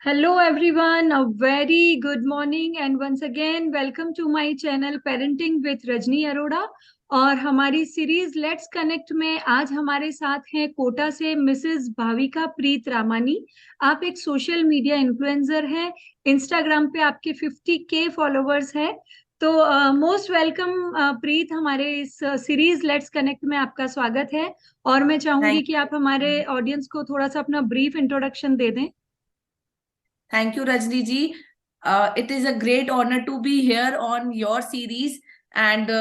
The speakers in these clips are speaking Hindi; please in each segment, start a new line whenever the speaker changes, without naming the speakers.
Hello everyone, a very good morning and once again welcome to my channel Parenting with Rajni Arora. और हमारी सीरीज लेट्स कनेक्ट में आज हमारे साथ हैं कोटा से मिसेस भाविका प्रीत रामानी। आप एक सोशल मीडिया इन्फ्लुएंसर हैं। इंस्टाग्राम पे आपके 50K फॉलोअर्स हैं। तो मोस्ट वेलकम प्रीत, हमारे इस सीरीज लेट्स कनेक्ट में आपका स्वागत है। और मैं चाहूंगी
थैंक
कि आप हमारे ऑडियंस को थोड़ा सा अपना ब्रीफ इंट्रोडक्शन दे दें।
Thank you Rajni ji. It is a great honor to be here on your series, and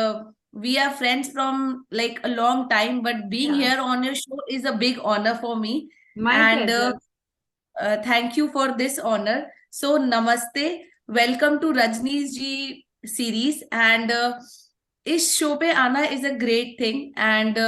we are friends from like a long time, but being
या
here on your show is a big honor for me.
My
And
pleasure.
thank you for this honor. So namaste, welcome to Rajni's ji series, and इस शो पे आना is a great thing. And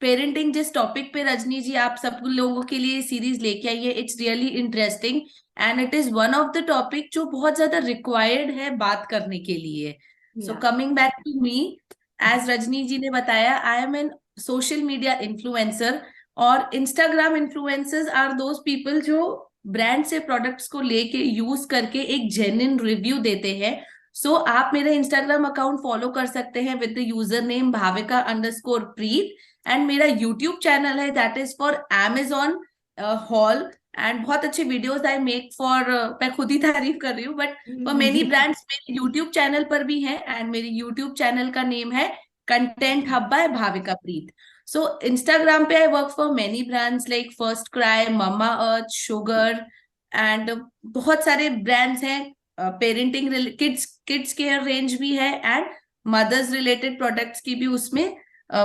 parenting जिस टॉपिक पे रजनी जी आप सब लोगों के लिए सीरीज लेके आई है, it's really interesting and it is one of the topic जो बहुत ज्यादा रिक्वायर्ड है बात करने के लिए. सो
या
coming back to me, as Rajni ji ने बताया, I am an social media influencer. और Instagram influencers are those people जो ब्रांड से प्रोडक्ट्स को लेके यूज करके एक जेन्युइन रिव्यू देते हैं. सो आप मेरा इंस्टाग्राम अकाउंट फॉलो कर सकते हैं विद द यूजर नेम भाविका_प्रीत. एंड मेरा यूट्यूब चैनल है that is for Amazon hall. And बहुत अच्छे वीडियोस आई मेक फॉर, मैं खुद ही तारीफ कर रही हूँ, बट फॉर मेनी ब्रांड्स मेरे यूट्यूब चैनल पर भी है. एंड मेरे यूट्यूब चैनल का नेम है कंटेंट हब बाय भाविका प्रीत. सो इंस्टाग्राम पे I work for many brands like first cry, mama earth, sugar, and बहुत सारे ब्रांड्स हैं. Parenting kids kids care range भी है, एंड मदर्स रिलेटेड प्रोडक्ट्स की भी उसमें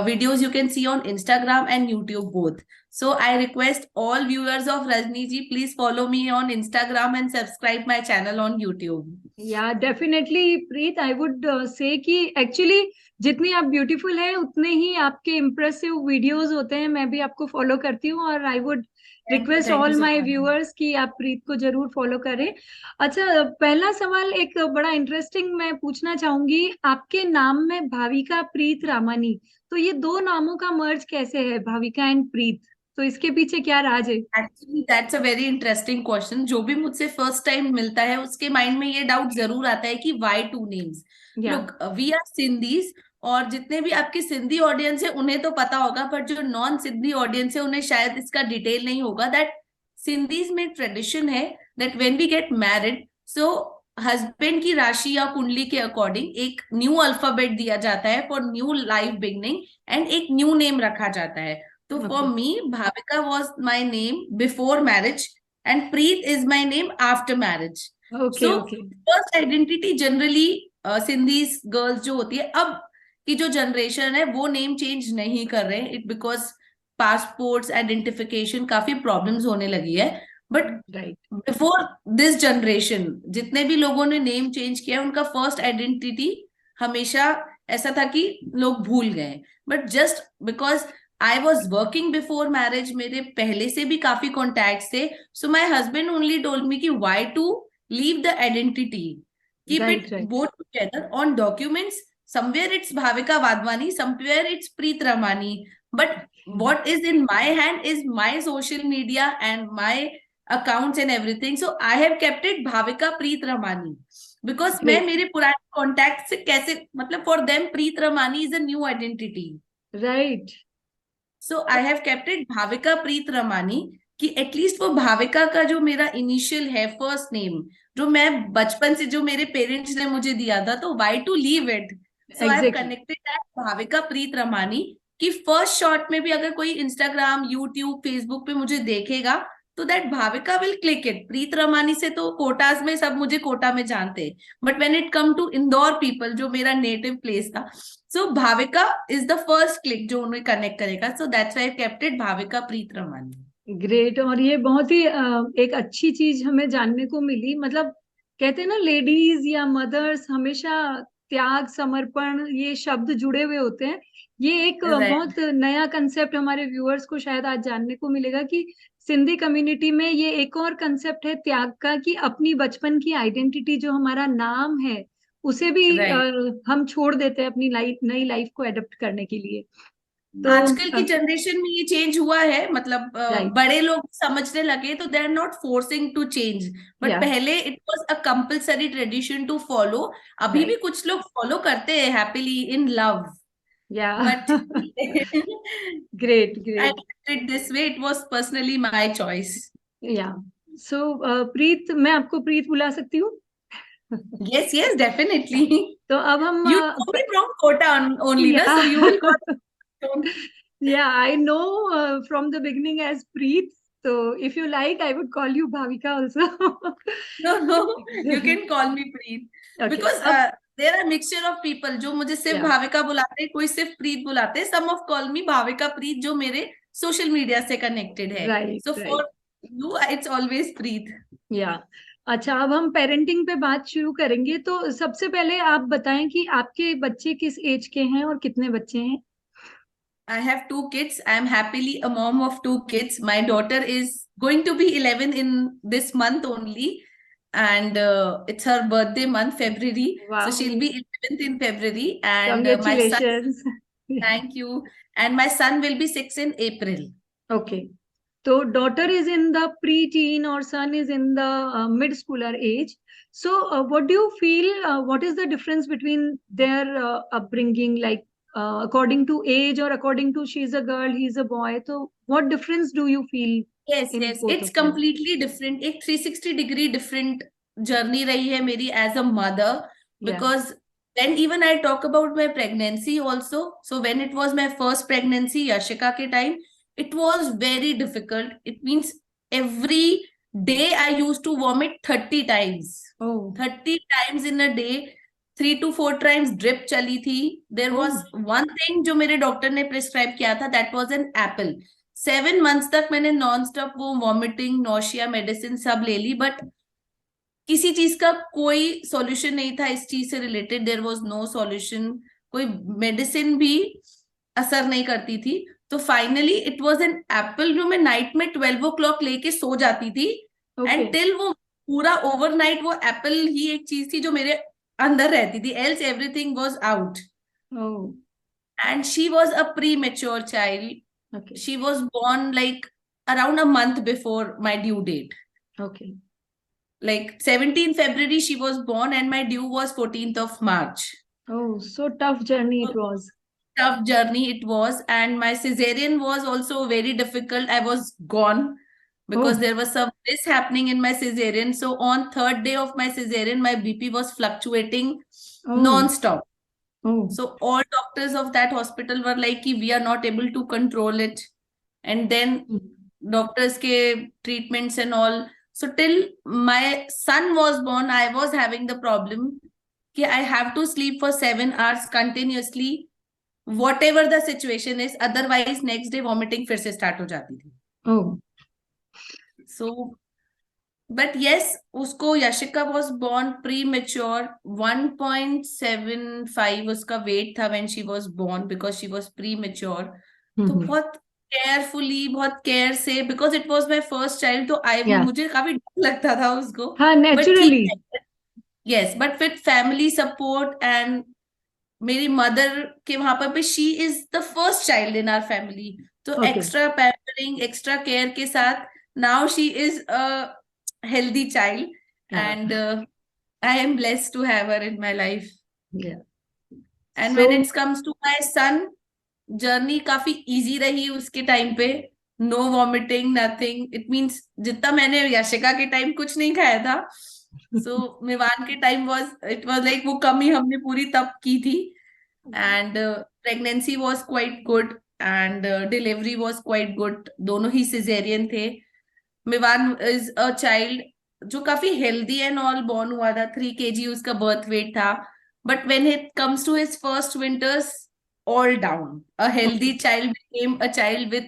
videos you can see on Instagram and YouTube both. So I request all viewers of Rajni ji, please follow me on Instagram and subscribe my channel on YouTube.
या definitely Preet, I would say कि एक्चुअली जितनी आप ब्यूटीफुल हैं उतने ही आपके इम्प्रेसिव वीडियोस होते हैं। मैं भी आपको फॉलो करती हूँ और I would request
Thank you
all
so
my
much.
Viewers कि आप प्रीत को जरूर फॉलो करें। अच्छा, पहला सवाल एक बड़ा इंटरेस्टिंग मैं पूछना चाहूंगी। आपके नाम में भाविका प्रीत रामानी, तो ये दो नामों का मर्ज कैसे है, भाविका एंड प्रीत? तो इसके पीछे क्या राज है?
Actually that's a very interesting question. जो भी मुझसे फर्स्ट टाइम मिलता है उसके माइंड में ये डाउट जरूर आता है कि वाई टू नेम्स.
या
लुक, वी आर सिंधीज, और जितने भी आपके सिंधी ऑडियंस है उन्हें तो पता होगा, बट जो नॉन सिंधी ऑडियंस है उन्हें शायद इसका डिटेल नहीं होगा. दैट सिंधीज में ट्रेडिशन है that when we get married, so husband की राशि या कुंडली के अकॉर्डिंग एक न्यू अल्फाबेट दिया जाता है for new life beginning, and एक न्यू नेम रखा जाता है. So for
okay
me, Bhavika was my name before marriage, and Preet is my name after marriage.
Okay
So
okay.
first identity generally Sindhi girls जो होती है अब की जो जनरेशन है वो नेम चेंज नहीं कर रहे हैं. इट बिकॉज पासपोर्ट्स आइडेंटिफिकेशन काफी प्रॉब्लम्स होने लगी है. But
right.
Before this generation जितने भी लोगों ने नेम चेंज किया उनका फर्स्ट आइडेंटिटी हमेशा ऐसा था कि लोग भूल गए. But just because I was working before marriage, मेरे पहले से भी काफी कॉन्टैक्ट थे. So my husband only told me कि why to leave the identity, keep
right
it
right.
Both together on documents. Somewhere it's Bhavika Wadhwani, somewhere it's Preet Ramani, but what is in my hand is my social media and my accounts and everything. So I have kept it Bhavika Preet Ramani because मैं
ग्रेट।
मेरे पुराने कॉन्टैक्ट से कैसे, मतलब for them Preet Ramani is a new identity.
Right.
So I have kept it Bhavika Preet Ramani, कि एटलीस्ट वो भाविका का जो मेरा इनिशियल है, फर्स्ट नेम, जो मैं बचपन से जो मेरे पेरेंट्स ने मुझे दिया था, तो why to leave it. So I have
exactly.
Connected that Bhavika Preet Ramani. कि फर्स्ट शॉट में भी अगर कोई इंस्टाग्राम, यूट्यूब, फेसबुक पे मुझे देखेगा तो that Bhavika will click it. Preet Ramani से तो कोटास में सब मुझे कोटा में जानते हैं, but when it come to Indore people, जो मेरा नेटिव प्लेस था, so Bhavika is the first click जो उन्हें कनेक्ट करेगा. So that's why I kept it Bhavika Preet Ramani.
Great. और ये बहुत ही एक अच्छी चीज हमें जानने को मिली। मतलब कहते हैं ना, लेडीज या मदर्स हमेशा त्याग, समर्पण, ये शब्द जुड़े हुए होते हैं। ये एक
राइट.
बहुत नया कंसेप्ट हमारे व्यूअर्स को शायद आज जानने को मिलेगा कि सिंधी कम्युनिटी में ये एक और कंसेप्ट है त्याग का, कि अपनी बचपन की आइडेंटिटी जो हमारा नाम है उसे भी
राइट.
हम छोड़ देते हैं अपनी लाइफ, नई लाइफ को एडप्ट करने के लिए। तो
आजकल की जनरेशन में ये चेंज हुआ है, मतलब
राइट,
बड़े लोग समझने लगे तो they are not forcing to change, but
या
पहले it was a compulsory tradition to follow. अभी भी
राइट,
कुछ लोग फॉलो करते हैं हैप्पीली इन लव,
या
but
great,
I
great,
kept it this way. It was personally my choice.
या सो प्रीत, मैं आपको प्रीत बुला सकती हूँ?
Yes, yes,
या
definitely.
तो अब हम
You know me from Kota only, na?
या
So you will call.
या I know from the beginning as Preet, so if you like I would call you Bhavika also.
No, no, you can call me Preet.
Okay,
Because
अब
there are mixture of people जो मुझे सिर्फ
या
भाविका बुलाते हैं, कोई सिर्फ प्रीत बुलाते हैं. Some of call me Bhavika प्रीत जो मेरे सोशल मीडिया से कनेक्टेड है.
Right,
So for
right,
you, it's always Preet.
या अच्छा, अब हम पेरेंटिंग पे बात शुरू करेंगे, तो सबसे पहले आप बताएं कि आपके बच्चे किस एज के हैं और कितने बच्चे हैं?
I have two kids. I am happily a mom of two kids. My daughter is going to be 11 in this month only. And it's her birthday month, February. So
वाह,
she'll be 11th in February. And my son,
congratulations.
thank you. And my son will be 6 in April.
Okay, तो daughter is in the pre teen और son is in the mid schooler age. So, what do you feel? What is the difference between their upbringing, like according to age or according to she's a girl, he's a boy? So, what difference do you feel
Yes,
in
yes.
both
It's
of them?
completely different. एक 360 degree different journey रही है मेरी as a mother.
Yeah.
Because when even I talk about my pregnancy also, so when it was my first pregnancy, Yashika के time, it was very difficult. It means every day I used to vomit 30 times.
Oh.
30 times in a day. 3 to 4 times drip चली थी. There was
Oh.
one thing जो मेरे डॉक्टर ने प्रिस्क्राइब किया था, that was an apple. 7 months तक मैंने नॉन स्टॉप वो वॉमिटिंग, नोशिया मेडिसिन सब ले ली, बट किसी चीज का कोई सॉल्यूशन नहीं था इस चीज से related. There was no solution. कोई मेडिसिन भी असर नहीं करती थी. तो finally it was an apple जो मैं नाइट में 12 o'clock लेके सो जाती थी. And
Okay.
टिल वो पूरा ओवरनाइट वो एप्पल ही एक चीज थी जो मेरे अंदर रहती थी, else everything was out.
Oh.
And she was a pre mature child.
Okay.
She was born like around a month before my due date.
Okay.
Like 17th February she was born and my due was 14th of March.
Oh, so tough journey it
So
was.
tough journey it was, and my cesarean was also very difficult. I was gone because
Oh.
there was some this happening in my cesarean. So on third day of my cesarean my BP was fluctuating
Oh.
non-stop.
Oh.
So all doctors of that hospital were like, we are not able to control it. And then doctors ke treatments and all. So till my son was born, I was having the problem कि I have to sleep for 7 hours continuously, whatever the situation is. Otherwise next day vomiting फिर से start हो जाती थी.
Oh.
So but yes, उसको यशिका was born premature. 1.75 उसका weight था when she was born because she was premature. तो बहुत केयरफुली, बहुत केयर से, because it was my first child, तो आई
Yeah.
मुझे काफी डर लगता था उसको.
हाँ,
बट ठीक
naturally.
है. Yes, but with family support and मेरी मदर के वहां पर भी, she is the first child in our family. तो
Okay.
Extra pampering, extra care के साथ now she is a healthy child.
Yeah.
And I am blessed to have her in my life.
Yeah.
And
So,
when it's comes to my son, journey काफी इजी रही उसके टाइम पे. No vomiting, nothing. It means जितना मैंने यशिका के टाइम कुछ नहीं खाया था, सो मिवान के टाइम इट वाज लाइक वो कमी हमने पूरी तब की थी. And pregnancy was quite good and delivery was quite good. दोनों ही सिजेरियन थे. मिवान इज अ चाइल्ड जो काफी हेल्दी एंड ऑल बॉर्न हुआ था. 3 kg उसका बर्थ वेट था. But when it comes to his first winters, all down. A healthy
okay.
child became a child with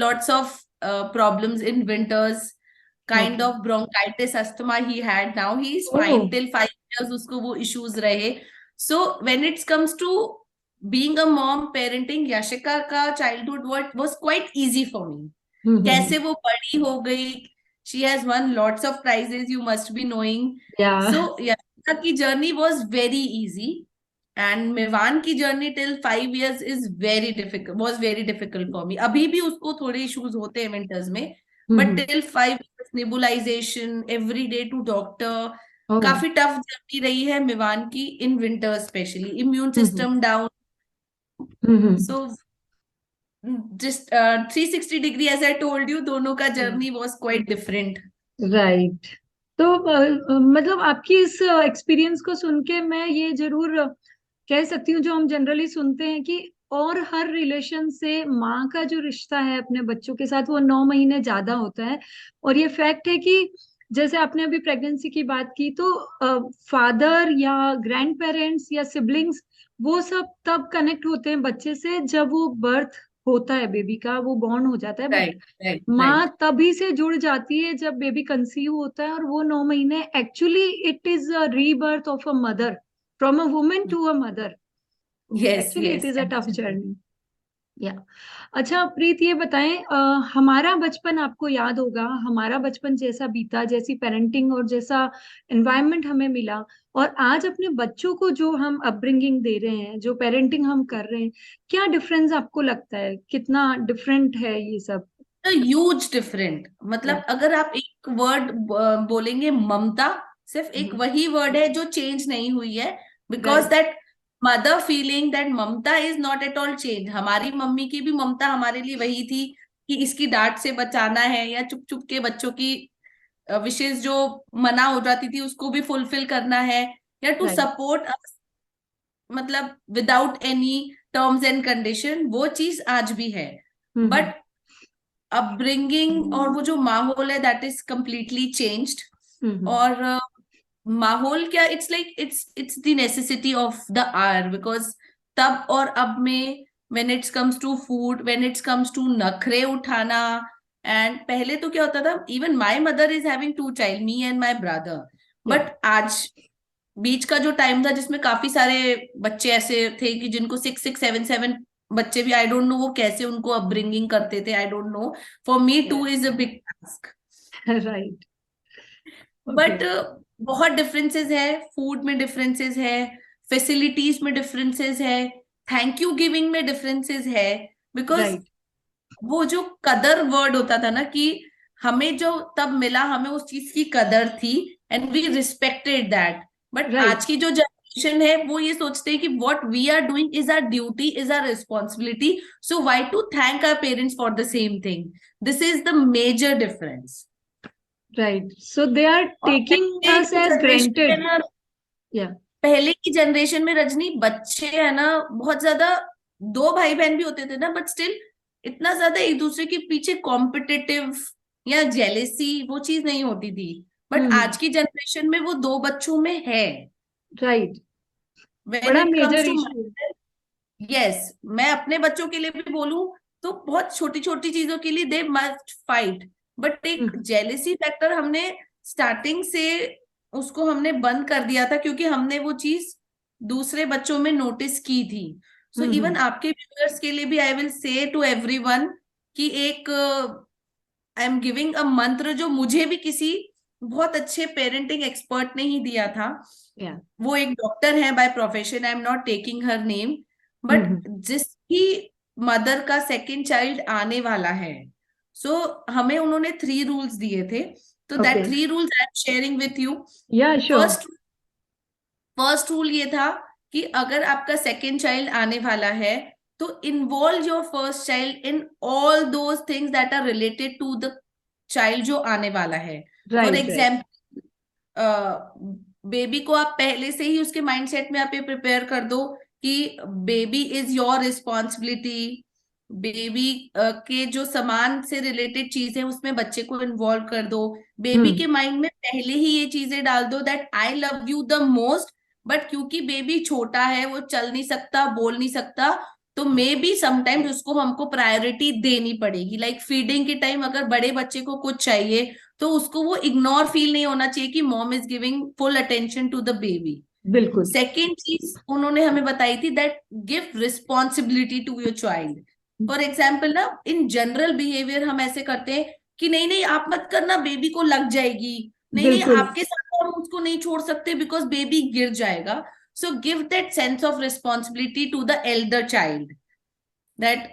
lots of problems in winters. Kind
Okay.
of bronchitis, asthma he had. Now he is
Oh.
fine. Till 5 years उसको वो issues रहे. So when it comes to being a mom, parenting, Yashika का childhood was quite easy for me. कैसे वो बड़ी हो गई. She has won lots of prizes, you must be knowing.
Yeah.
So Yashika की journey was very easy. And Mewan की journey till 5 years is very difficult, was very difficult for me. अभी भी उसको थोड़े इश्यूज होते हैं विंटर्स में, but
hmm.
Till 5 years nebulization every day to doctor,
oh.
काफी टफ जर्नी रही है मेवान की in winter, specially immune
hmm.
System down.
Hmm.
So just 360 degree, as I told you, दोनों का journey was quite different.
Right. तो मतलब आपकी इस एक्सपीरियंस को सुन के मैं ये जरूर कह सकती हूँ, जो हम जनरली सुनते हैं कि और हर रिलेशन से माँ का जो रिश्ता है अपने बच्चों के साथ वो 9 महीने ज्यादा होता है। और ये फैक्ट है कि जैसे आपने अभी प्रेगनेंसी की बात की, तो फादर या ग्रैंड पेरेंट्स या सिबलिंग्स वो सब तब कनेक्ट होते हैं बच्चे से जब वो बर्थ होता है, बेबी का वो बॉर्न हो जाता है। बट
Right, right,
माँ
right.
तभी से जुड़ जाती है जब बेबी कंसीव होता है, और वो 9 महीने actually it is a rebirth of a mother, from a women to a mother.
Yes,
actually it
yes,
is a tough
absolutely.
Journey. या अच्छा प्रीत, ये बताएं, हमारा बचपन आपको याद होगा, हमारा बचपन जैसा बीता, जैसी पेरेंटिंग और जैसा एनवायरनमेंट हमें मिला, और आज अपने बच्चों को जो हम अपब्रिंगिंग दे रहे हैं, जो पेरेंटिंग हम कर रहे हैं, क्या डिफरेंस आपको लगता है? कितना डिफरेंट है ये सब?
ह्यूज डिफरेंट,
या।
मतलब अगर आप एक वर्ड बोलेंगे ममता, सिर्फ एक वही वर्ड है जो चेंज नहीं हुई है, because
right.
That mother feeling, that ममता is not at all change. हमारी मम्मी की भी ममता हमारे लिए वही थी कि इसकी डांट से बचाना है, या चुप चुप के बच्चों की विशेष जो मना हो जाती थी उसको भी फुलफिल करना है, या टू
राइट।
सपोर्ट, मतलब without any terms and condition. वो चीज आज भी है,
हम्म।
बट अपब्रिंगिंग और वो जो माहौल है that is completely changed.
Hmm.
और माहौल क्या, it's like it's the necessity of the hour, because तब और अब में, when it's comes to food, when it's comes to नखरे उठाना, एंड पहले तो क्या होता था, even my mother is having 2 child, me and my brother,
या।
बट आज बीच का जो टाइम था जिसमें काफी सारे बच्चे ऐसे थे कि जिनको 6 6 7 7 बच्चे भी, आई डोंट नो वो कैसे उनको अपब्रिंगिंग करते थे, I don't know. For me two is a big task.
Right. Okay.
But बहुत डिफरेंसेस है, फूड में डिफरेंसेस है, फैसिलिटीज में डिफरेंसेस है, थैंक यू गिविंग में डिफरेंसेस है, बिकॉज
राइट।
वो जो कदर वर्ड होता था ना, कि हमें जो तब मिला, हमें उस चीज की कदर थी, and we respected that. But
right.
आज की जो जनरेशन है वो ये सोचते हैं कि what we are doing is our duty, is our responsibility, so why to thank our parents for the same thing. This is the major difference.
Right, so they are
और
टेकिंग
पहले
अस
की
एज
जनरेशन में
ग्रांटेड।
ना,
या।
पहले की जनरेशन में रजनी, बच्चे है ना बहुत ज्यादा, दो भाई बहन भी होते थे ना, बट स्टिल इतना ज्यादा एक दूसरे के पीछे कॉम्पिटिटिव या जेलेसी वो चीज नहीं होती थी। बट आज
हम्म।
की जनरेशन में वो दो बच्चों में है।
राइट।
व्हेन
बड़ा
it comes
major
to,
issue है।
यस, मैं अपने बच्चों के लिए भी बोलूं तो बहुत छोटी छोटी चीजों के लिए दे मस्ट फाइट, बट एक
हम्म।
जेलेसी फैक्टर हमने स्टार्टिंग से उसको हमने बंद कर दिया था, क्योंकि हमने वो चीज दूसरे बच्चों में नोटिस की थी। So even
hmm.
आपके व्यूअर्स के लिए भी I will say to everyone कि एक आई एम गिविंग अ मंत्र जो मुझे भी किसी बहुत अच्छे पेरेंटिंग एक्सपर्ट ने ही दिया था।
या।
वो एक डॉक्टर है by profession, I am not taking her name, but
hmm.
जिसकी मदर का सेकेंड चाइल्ड आने वाला है, सो हमें उन्होंने 3 रूल्स दिए थे, तो
okay.
That 3 rules I am sharing with you.
या, श्योर।
फर्स्ट फर्स्ट रूल ये था कि अगर आपका सेकेंड चाइल्ड आने वाला है, तो involve your first child in all those things that are related to the child जो आने वाला है। For
right. Right.
Example, baby को आप पहले से ही उसके माइंडसेट में आप ये प्रिपेयर कर दो कि baby is your responsibility. Baby के जो सामान से रिलेटेड चीजें उसमें बच्चे को इन्वॉल्व कर दो। बेबी
हम्म।
के माइंड में पहले ही ये चीजें डाल दो that I love you the most, but क्योंकि बेबी छोटा है, वो चल नहीं सकता, बोल नहीं सकता, तो मे बी समटाइम्स उसको हमको प्रायोरिटी देनी पड़ेगी। लाइक फीडिंग के टाइम अगर बड़े बच्चे को कुछ चाहिए, तो उसको वो इग्नोर फील नहीं होना चाहिए कि mom is giving full attention to the baby.
बिल्कुल।
सेकेंड चीज उन्होंने हमें बताई थी that give responsibility to your child. For example ना, इन जनरल बिहेवियर हम ऐसे करते हैं कि नहीं नहीं आप मत करना, बेबी को लग जाएगी, नहीं नहीं
बिल्कुल।
आपके साथ हम उसको नहीं छोड़ सकते बिकॉज बेबी गिर जाएगा। So give that sense of responsibility to the elder child, that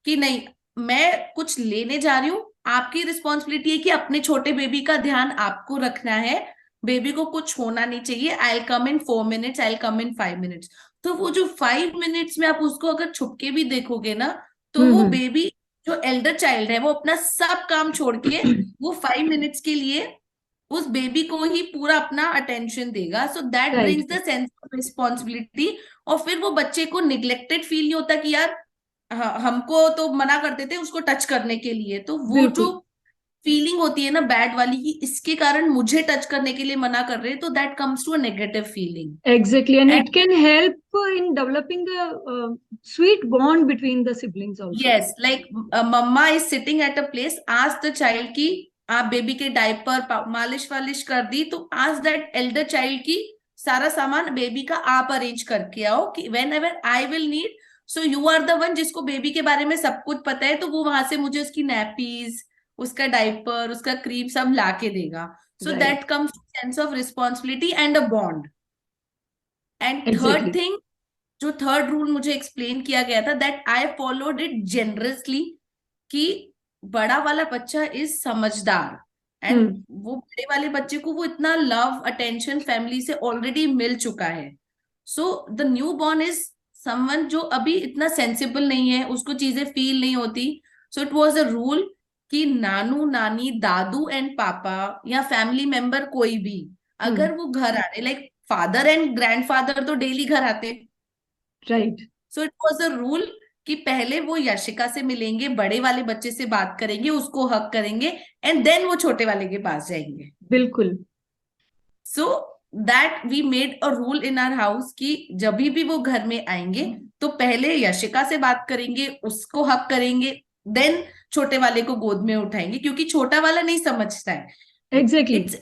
कि नहीं, मैं कुछ लेने जा रही हूँ, आपकी रिस्पॉन्सिबिलिटी है कि अपने छोटे बेबी का ध्यान आपको रखना है, बेबी को कुछ होना नहीं चाहिए, आई कम इन 4 मिनट्स, आई कम इन 5 मिनट्स। तो वो जो 5 मिनट्स में आप उसको अगर छुपके भी देखोगे ना, तो वो
हम्म।
बेबी, जो एल्डर चाइल्ड है, वो अपना सब काम छोड़ के वो 5 मिनट्स के लिए उस बेबी को ही पूरा अपना अटेंशन देगा। So that brings
right.
The sense of responsibility. और फिर वो बच्चे को निग्लेक्टेड फील नहीं होता कि यार, हाँ, हमको तो मना करते थे उसको टच करने के लिए, तो वो जो
बिल्कुल।
फीलिंग होती है ना बैड वाली, कि इसके कारण मुझे टच करने के लिए मना कर रहे हैं, तो that comes to a negative feeling.
Exactly, and
and
it can help in developing a sweet bond between the siblings also.
Yes, like mamma is sitting at a place, ask the child की आप बेबी के डायपर मालिश वालिश कर दी, तो आस्क दैट एल्डर चाइल्ड की सारा सामान बेबी का आप अरेंज करके आओ, कि whenever I will need, so you are the one जिसको बेबी के बारे में सब कुछ पता है, तो वो वहां से मुझे उसकी नैपीज, उसका डायपर, उसका क्रीम सब ला के देगा। सो
Right.
That comes sense of responsibility and a bond. And third
Exactly.
Thing, जो थर्ड रूल मुझे एक्सप्लेन किया गया था, that I followed it generously, कि बड़ा वाला बच्चा इज समझदार, एंड
Hmm.
वो बड़े वाले बच्चे को वो इतना लव अटेंशन फैमिली से ऑलरेडी मिल चुका है। So the new born is someone जो अभी इतना सेंसिबल नहीं है, उसको चीजें फील नहीं होती। So it was a rule कि नानू नानी दादू एंड पापा या फैमिली मेंबर कोई भी,
Hmm.
अगर वो घर आ रहे, लाइक फादर एंड ग्रैंडफादर तो डेली घर आते,
Right.
So it was a rule कि पहले वो यशिका से मिलेंगे, बड़े वाले बच्चे से बात करेंगे, उसको हक करेंगे, एंड देन वो छोटे वाले के पास जाएंगे।
बिल्कुल।
So that we made a rule in our house कि जब भी वो घर में आएंगे, तो पहले यशिका से बात करेंगे, उसको हक करेंगे, देन छोटे वाले को गोद में उठाएंगे, क्योंकि छोटा वाला नहीं समझता है।
Exactly.
It's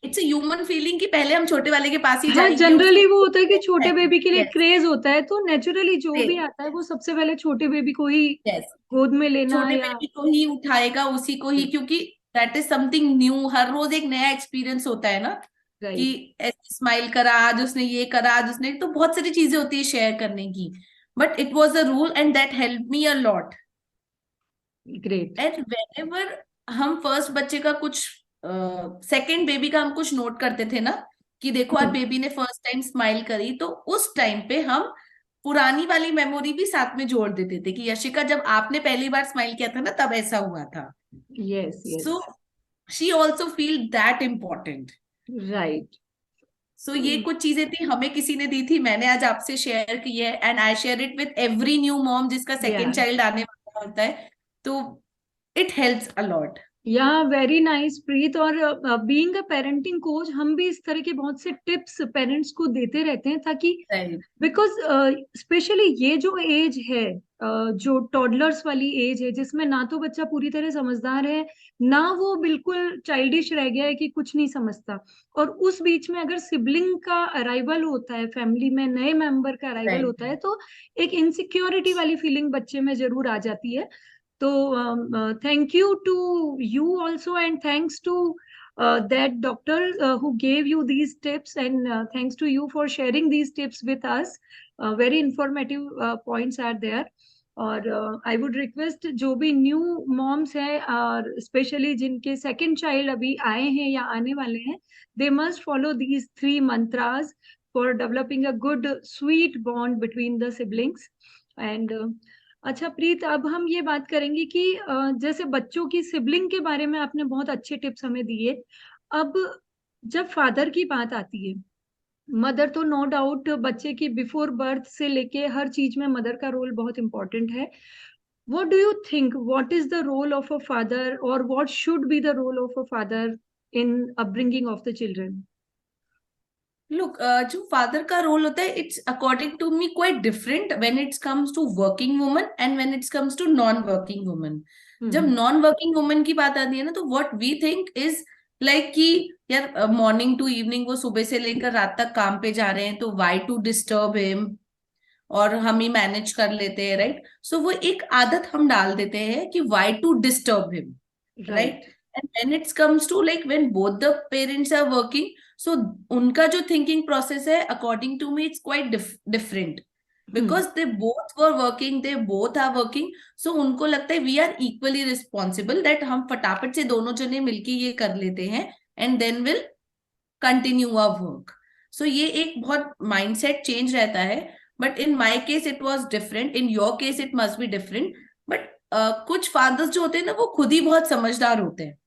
it's a human feeling कि पहले हम छोटे वाले के पास ही
हाँ,
जाएंगे, उसको
जनरली वो होता है कि छोटे बेबी के लिए
यस,
क्रेज होता है, तो नेचुरली जो भी आता है वो सबसे पहले छोटे बेबी को ही
यस,
गोद में लेना
छोटे
या।
बेबी को ही उठाएगा, उसी को ही, क्योंकि दैट इज समथिंग न्यू, हर रोज एक नया एक्सपीरियंस होता है ना, कि
राइट।
ऐसे स्माइल करा आज उसने, ये करा आज उसने, तो बहुत सारी चीजें होती है शेयर करने की। But it was a rule and that help me a lot.
Great.
And whenever हम फर्स्ट बच्चे का कुछ, सेकंड बेबी का हम कुछ नोट करते थे ना, कि देखो आज बेबी ने फर्स्ट टाइम स्माइल करी, तो उस टाइम पे हम पुरानी वाली मेमोरी भी साथ में जोड़ देते थे, कि यशिका जब आपने पहली बार स्माइल किया था ना, तब ऐसा हुआ था।
Yes,
so
yes.
She also feel that important.
Right.
So ये कुछ चीजें थी, हमें किसी ने दी थी, मैंने आज आपसे शेयर की है, and I share it with every new mom जिसका
या
सेकेंड चाइल्ड आने वाला होता है, तो इट हेल्प्स अ लॉट।
या वेरी नाइस प्रीत। और बीइंग अ पेरेंटिंग कोच, हम भी इस तरह के बहुत से टिप्स पेरेंट्स को देते रहते हैं, ताकि
राइट,
बिकॉज स्पेशली ये जो एज है, जो टॉडलर्स वाली एज है, जिसमें ना तो बच्चा पूरी तरह समझदार है, ना वो बिल्कुल चाइल्डिश रह गया है कि कुछ नहीं समझता। और उस बीच में अगर सिबलिंग का अराइवल होता है, फैमिली में नए मेंबर का अराइवल
राइट,
होता है, तो एक इनसिक्योरिटी वाली फीलिंग बच्चे में जरूर आ जाती है। तो thank you to you also, and thanks to that doctor who gave you these tips, and thanks to you for sharing these tips with us. Very informative points are there. और आई वुड रिक्वेस्ट जो भी न्यू मॉम्स हैं, और स्पेशली जिनके सेकंड चाइल्ड अभी आए हैं या आने वाले हैं, they must follow these 3 mantras for developing a good sweet bond between the siblings. And अच्छा प्रीत, अब हम ये बात करेंगे कि जैसे बच्चों की सिबलिंग के बारे में आपने बहुत अच्छे टिप्स हमें दिए। अब जब फादर की बात आती है, मदर तो नो डाउट बच्चे की बिफोर बर्थ से लेके हर चीज में मदर का रोल बहुत इंपॉर्टेंट है। What do you think, what is the role of a father, और what should be the role of a father in upbringing of the children?
Look, जो फादर का रोल होता है, it's according to me quite different when it's comes to working woman and when it's comes to non working woman. जब
हम्म।
नॉन वर्किंग वुमन की बात आती है ना, तो what we think is like कि यार मॉर्निंग टू इवनिंग वो सुबह से लेकर रात तक काम पे जा रहे हैं, तो वाई टू डिस्टर्ब हिम, और हम ही मैनेज कर लेते हैं, राइट। सो वो एक आदत हम डाल देते हैं कि why to disturb him,
right.
Right. And when it comes to like when both the parents are working, so उनका जो thinking process है, according to me, it's quite different. Because they both were working, they both are working, so उनको लगता है we are equally responsible, that हम फटाफट से दोनों जने मिलके ये कर लेते हैं and then will continue our work. So ये एक बहुत mindset change रहता है. But in my case it was different, in your case it must be different. But कुछ fathers जो होते हैं ना, वो खुद ही बहुत समझदार होते हैं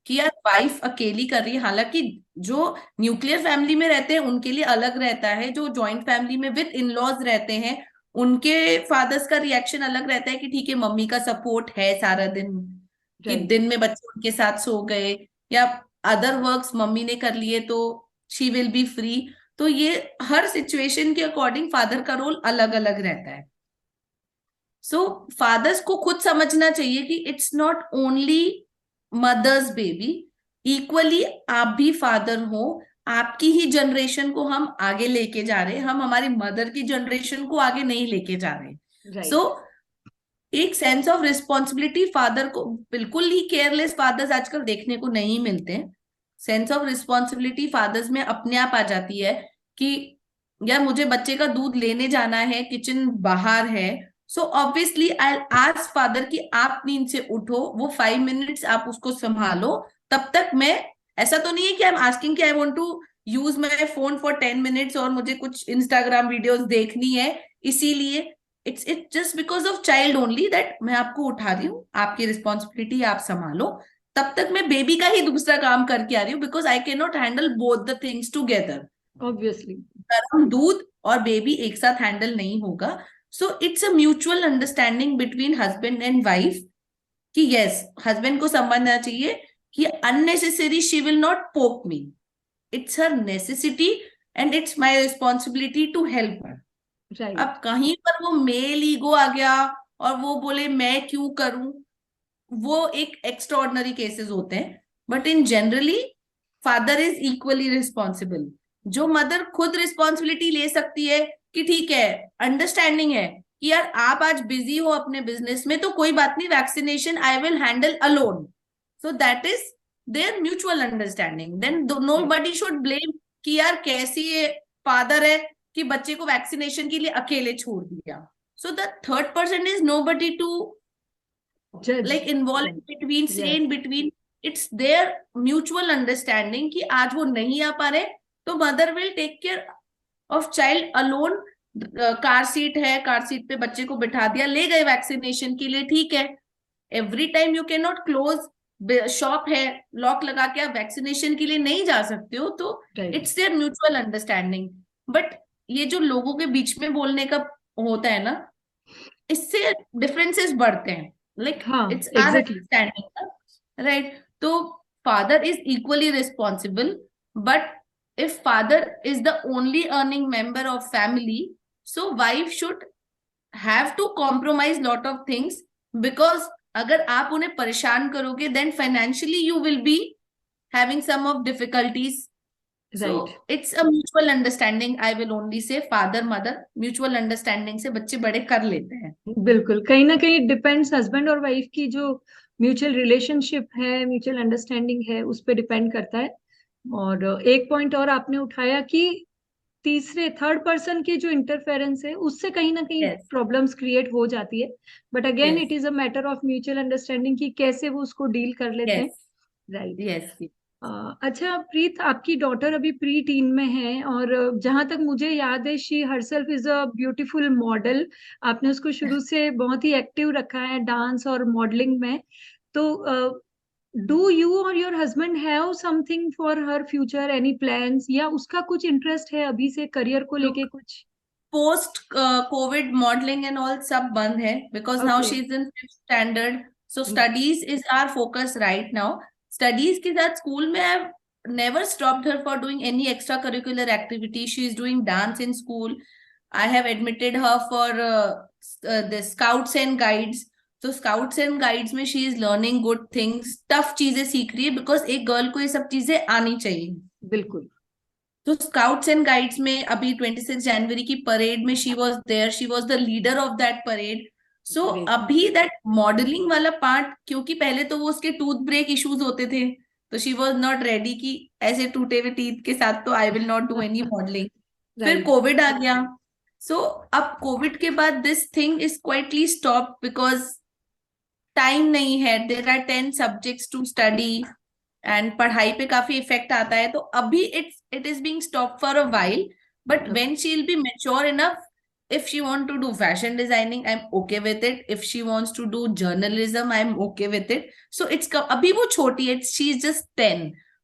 कि यार वाइफ अकेली कर रही है. हालांकि जो न्यूक्लियर फैमिली में रहते हैं उनके लिए अलग रहता है, जो जॉइंट फैमिली में विद इन लॉज रहते हैं उनके फादर्स का रिएक्शन अलग रहता है कि ठीक है मम्मी का सपोर्ट है सारा दिन, कि दिन में बच्चे उनके साथ सो गए या अदर वर्क्स मम्मी ने कर लिए तो शी विल बी फ्री. तो ये हर सिचुएशन के अकॉर्डिंग फादर का रोल अलग अलग रहता है. सो फादर्स को खुद समझना चाहिए कि it's not only mother's baby, equally आप भी फादर हो. आपकी ही जनरेशन को हम आगे लेके जा रहे हैं, हम हमारी मदर की जनरेशन को आगे नहीं लेके जा रहे. सो एक सेंस ऑफ रिस्पॉन्सिबिलिटी फादर को, बिल्कुल ही केयरलेस फादर्स आजकल देखने को नहीं मिलते. सेंस ऑफ रिस्पॉन्सिबिलिटी फादर्स में अपने आप आ जाती है कि यार मुझे बच्चे का दूध लेने जाना है, किचन बाहर है, so obviously I ask father कि आप नींद से उठो, वो 5 मिनट्स आप उसको संभालो, तब तक मैं, ऐसा तो नहीं है कि आई एम आस्किंग कि I want to use my phone for 10 minutes और मुझे कुछ इंस्टाग्राम वीडियोस देखनी है इसीलिए. It's just because of child only that मैं आपको उठा रही हूँ, आपकी रिस्पॉन्सिबिलिटी आप संभालो, तब तक मैं बेबी का ही दूसरा काम करके आ रही हूँ, because I can not handle both the things together.
Obviously
गर्म दूध और बेबी एक साथ हैंडल नहीं होगा. So it's a mutual understanding between husband and wife कि यस, हस्बैंड को समझना चाहिए कि unnecessary she will not poke me, it's her necessity and it's my responsibility to help her. अब कहीं पर वो मेल ईगो आ गया और वो बोले मैं क्यों करूं, वो एक एक्स्ट्राऑर्डिनरी केसेस होते हैं. But in generally father is equally responsible. जो मदर खुद रिस्पॉन्सिबिलिटी ले सकती है कि ठीक है, अंडरस्टैंडिंग है कि यार आप आज बिजी हो अपने बिजनेस में तो कोई बात नहीं, vaccination I will handle alone. So that is there mutual understanding. Then nobody should blame कि यार कैसी ये फादर है कि बच्चे को वैक्सीनेशन के लिए अकेले छोड़ दिया. So the third person is nobody to like involve in between, say in between. It's their mutual understanding कि आज वो नहीं आ पा रहे तो mother will take care of child alone. Car seat है, कार सीट पे बच्चे को बिठा दिया, ले गए वैक्सीनेशन के लिए, ठीक है. Every time you can not close, shop है लॉक लगा के आप वैक्सीनेशन के लिए नहीं जा सकते हो. तो it's there mutual understanding. But ये जो लोगों के बीच में बोलने का होता है ना, इससे डिफरेंसेस बढ़ते हैं. Like it's our understanding, right? So father is equally responsible, but if father is the only earning member of family, so wife should have to compromise lot of things, because अगर आप उन्हें परेशान करोगे then financially you will be having some of difficulties. So it's a mutual understanding. I will only say father mother mutual understanding से बच्चे बड़े कर लेते हैं.
बिल्कुल, कहीं ना कहीं डिपेंड्स हस्बैंड और वाइफ की जो म्यूचुअल रिलेशनशिप है, म्यूचुअल अंडरस्टैंडिंग है, उस पर डिपेंड करता है. और एक पॉइंट और आपने उठाया कि तीसरे थर्ड पर्सन की जो इंटरफेरेंस है उससे कहीं ना कहीं प्रॉब्लम्स क्रिएट हो जाती है. But again it is a matter of mutual understanding कि कैसे वो उसको डील कर लेते हैं. राइट. अच्छा प्रीत, आपकी डॉटर अभी प्री टीन में है और जहां तक मुझे याद है she herself is a beautiful model. आपने उसको शुरू से बहुत ही एक्टिव रखा है डांस और मॉडलिंग में. तो डू यू और your husband have something for her future, any plans, या उसका कुछ इंटरेस्ट है अभी से करियर को लेके कुछ?
Post Covid modelling and all सब बंद है, because now she is in 5th standard. So studies is our focus right now. Studies के साथ स्कूल में I never stopped her for doing any extracurricular activity. She is doing dance in school. I have admitted her for the scouts and guides. तो स्काउट्स एंड गाइड्स में she is learning good things, tough चीजें सीख रही है, बिकॉज एक गर्ल को ये सब चीजें आनी चाहिए.
बिल्कुल.
तो स्काउट्स एंड गाइड्स में अभी 26 जनवरी की परेड में she was there. She was the leader of that parade. So
great.
अभी दैट मॉडलिंग वाला पार्ट, क्योंकि पहले तो वो उसके टूथ ब्रेक इश्यूज होते थे, तो शी वॉज नॉट रेडी कि ऐसे टूटे हुए टीथ के साथ तो I will not do any modelling. फिर
राइट।
कोविड आ गया। सो अब कोविड के बाद this thing is quietly stop because time नहीं है, there are 10 subjects to study and पढ़ाई पे काफी इफेक्ट आता है, तो अभी it is being stop for a while. But when she will be mature enough, if she want to do fashion designing, I'm okay with it. If she wants to do journalism, I'm okay with it. So it's अभी वो छोटी है, she's just 10.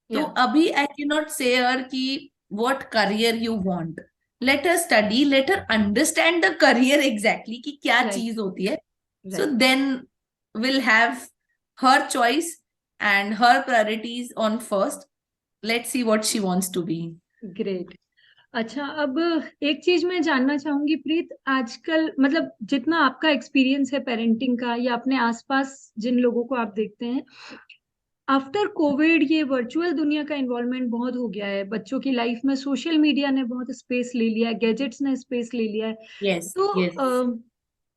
तो
या
अभी I cannot say her कि what career you want. Let her study, let her understand the career exactly कि क्या
राइट।
चीज होती है. So
right.
then we'll have her choice and her priorities on first. Let's see what she wants to be.
Great. अच्छा, अब एक चीज मैं जानना चाहूंगी प्रीत, आजकल मतलब जितना आपका एक्सपीरियंस है पेरेंटिंग का या अपने आसपास जिन लोगों को आप देखते हैं, आफ्टर कोविड ये वर्चुअल दुनिया का इन्वॉल्वमेंट बहुत हो गया है बच्चों की लाइफ में। सोशल मीडिया ने बहुत स्पेस ले लिया है, गैजेट्स ने स्पेस ले लिया है।
Yes,
तो
yes.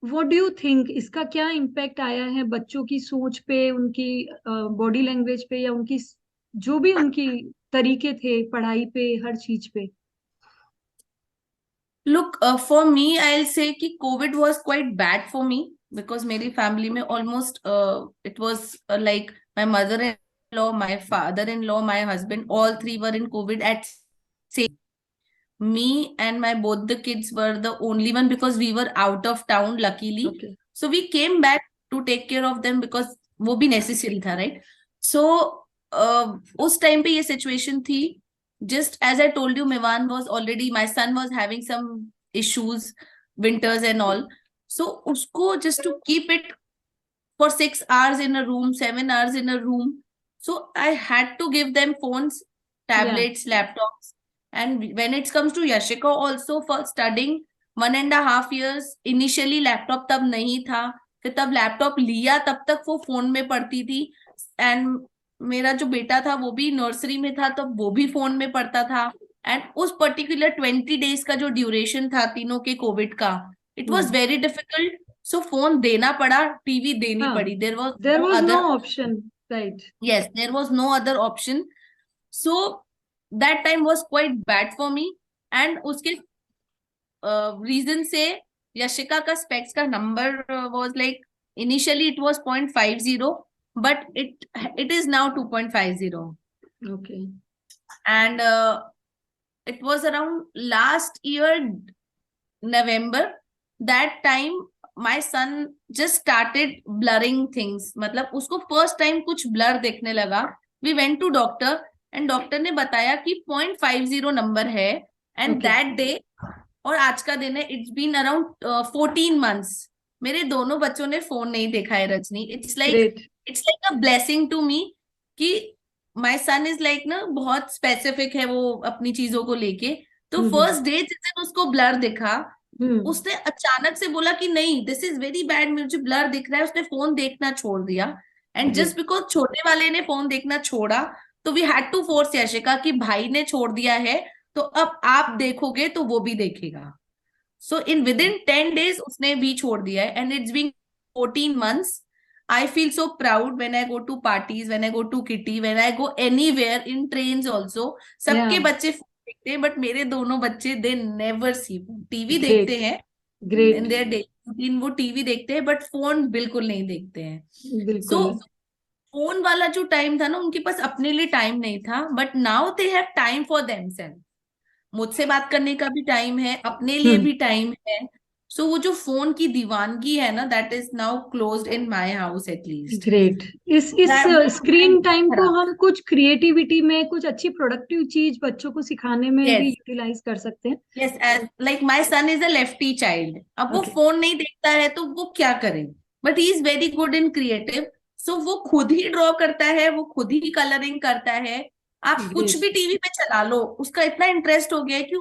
What do you think, इसका क्या इम्पैक्ट आया है बच्चों की सोच पे, उनकी बॉडी लैंग्वेज पे, या उनकी जो भी उनकी तरीके थे पढ़ाई पे, हर चीज पे?
Look, for me, I'll say कि COVID was quite bad for me because मेरी family में almost it was like my mother-in-law, my father-in-law, my husband, all three were in COVID at same. Me and my both the kids were the only one because we were out of town, luckily.
Okay.
So we came back to take care of them because वो भी necessary था, right? So उस time पे ये situation थी. Just as I told you, Mivan was already, my son was having some issues, winters and all. So usko just to keep it for 6 hours in a room, 7 hours in a room. So I had to give them phones,
या
tablets, laptops. And when it comes to Yashika also for studying, 1.5 years, initially laptop तब नहीं था, फिर तब लैपटॉप लिया तब तक वो फोन में पढ़ती थी. एंड मेरा जो बेटा था वो भी नर्सरी में था, तब वो भी फोन में पढ़ता था. एंड उस पर्टिकुलर 20 डेज का जो ड्यूरेशन था तीनों के कोविड का, it was very difficult. So phone देना पड़ा, टीवी देनी
हाँ,
पड़ी. There was
there
no
was no
other.
Option. Right.
Yes, there was no other option. So that time was quite bad for me. And उसके रीजन से यशिका का स्पेक्स का number was like initially it was 0.50, but it is now 2.50.
Okay.
And it was around last year November. That time my son just started blurring things. मतलब उसको फर्स्ट टाइम कुछ ब्लर देखने लगा. We went to doctor and doctor ने बताया कि 0.50 नंबर है. And
okay.
दैट डे और आज का दिन है, इट्स बीन अराउंड 14 months. मेरे दोनों बच्चों ने फोन नहीं देखा है Rajni.
Great.
It's like a blessing to me कि माय सन इज लाइक ना, बहुत स्पेसिफिक है वो अपनी चीजों को लेके. तो
हम्म।
फर्स्ट डे जिस दिन उसको ब्लर दिखा,
हम्म।
उसने अचानक से बोला कि नहीं, दिस इज वेरी बैड, मुझे ब्लर दिख रहा है. उसने फोन देखना छोड़ दिया. And just
great.
बिकॉज छोटे वाले ने फोन देखना छोड़ा, तो we had to force Yashika कि भाई ने छोड़ दिया है तो अब आप देखोगे तो वो भी देखेगा. सो इन विद इन 10 days उसने भी छोड़ दिया है. And it's been 14 months. I feel so proud when I go to parties, when I go to kitty, when I go anywhere in trains also.
या
सबके बच्चे फोन देखते हैं, बट मेरे दोनों बच्चे दे नेवर सी. टीवी देखते
ग्रेट।
हैं in
great.
Their day routine, वो टीवी देखते हैं बट फोन बिल्कुल नहीं देखते हैं. सो
बिल्कुल।
फोन वाला जो टाइम था ना, उनके पास अपने लिए टाइम नहीं था, but now they have time for themselves. मुझसे बात करने का भी टाइम है, अपने लिए
हम्म।
भी टाइम है. सो वो जो फोन की दीवानगी है ना, that is now closed in my house at least.
Great. इस
वो
स्क्रीन टाइम को
खराब.
हम कुछ क्रिएटिविटी में, कुछ अच्छी प्रोडक्टिव चीज बच्चों को सिखाने में भी
यस,
यूटिलाइज कर सकते हैं।
Yes. Like my son is a lefty child. अब वो
ओके।
फोन नहीं देखता है तो वो क्या करे, but he is very good in creative. So वो खुद ही ड्रॉ करता है, वो खुद ही कलरिंग करता है. आप कुछ
ग्रेट।
भी टीवी पे चला लो, उसका इतना इंटरेस्ट हो गया है कि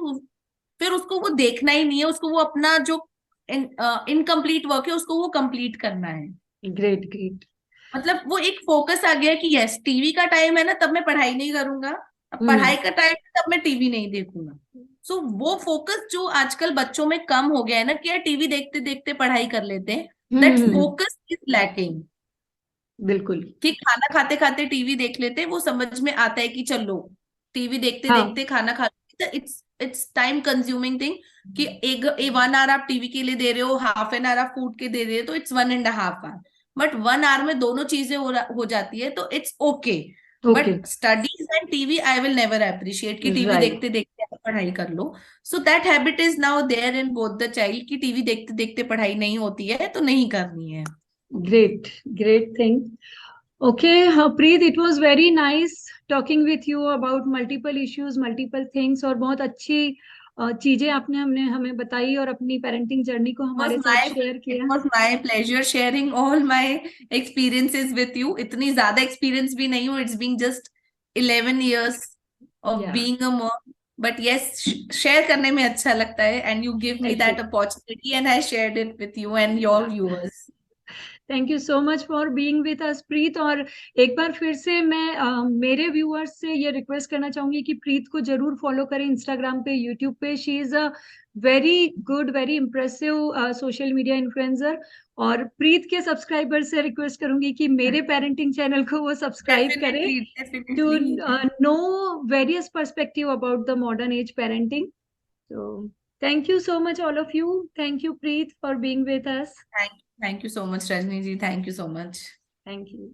फिर उसको वो देखना ही नहीं है, उसको वो अपना जो इनकम्प्लीट वर्क है उसको वो कंप्लीट करना है.
ग्रेट। ग्रेट।
मतलब वो एक फोकस आ गया है कि यस, टीवी का टाइम है ना, तब मैं पढ़ाई नहीं करूंगा. अब
हम्म।
पढ़ाई का टाइम है तब मैं टीवी नहीं देखूंगा. वो फोकस जो आजकल बच्चों में कम हो गया है ना, कि यार टीवी देखते देखते पढ़ाई कर लेते हैं, दैट फोकस इज लैकिंग।
बिल्कुल।
कि खाना खाते खाते टीवी देख लेते हैं, वो समझ में आता है कि चलो टीवी देखते
हाँ।
देखते खाना खा, इट्स टाइम कंज्यूमिंग थिंग। कि एक 1 आवर आप टीवी के लिए दे रहे हो, हाफ एन आवर आप फूड के दे रहे हो, तो इट्स 1.5 आवर। बट 1 आवर में दोनों चीजें हो जाती है, तो it's okay.
Okay.
But studies and TV I will never appreciate कि टीवी
राइट।
देखते देखते आप पढ़ाई कर लो। So that habit is now there in both the child, कि टीवी देखते देखते पढ़ाई नहीं होती है तो नहीं करनी है।
Great, great thing. Okay, Preet, it was very nice talking with you about multiple issues, multiple things, और बहुत अच्छी चीजें आपने हमने हमें बताई और अपनी पेरेंटिंग जर्नी को
was
हमारे साथ
my
शेयर
it
किया।
was my pleasure sharing all my experiences with you. इतनी ज्यादा experience भी नहीं हूँ, it's been just 11 years of
या,
being a mom. But yes, share करने में अच्छा लगता है, and you give me
thank you.
that opportunity and I shared it with you and your
या,
viewers.
Thank you so much for being with us Preet. और एक बार फिर से मैं मेरे व्यूअर्स से ये रिक्वेस्ट करना चाहूंगी कि प्रीत को जरूर फॉलो करें इंस्टाग्राम पे, यूट्यूब पे। She is a very good, very impressive social media influencer. और प्रीत के सब्सक्राइबर से रिक्वेस्ट करूंगी कि मेरे पेरेंटिंग चैनल को वो सब्सक्राइब करें
Definitely,
to
definitely.
know various perspective about the modern age parenting. So thank you so much, all of you. Thank you, Preet, for being with us.
Thank you so much, Rajni ji. Thank you so much.
Thank you.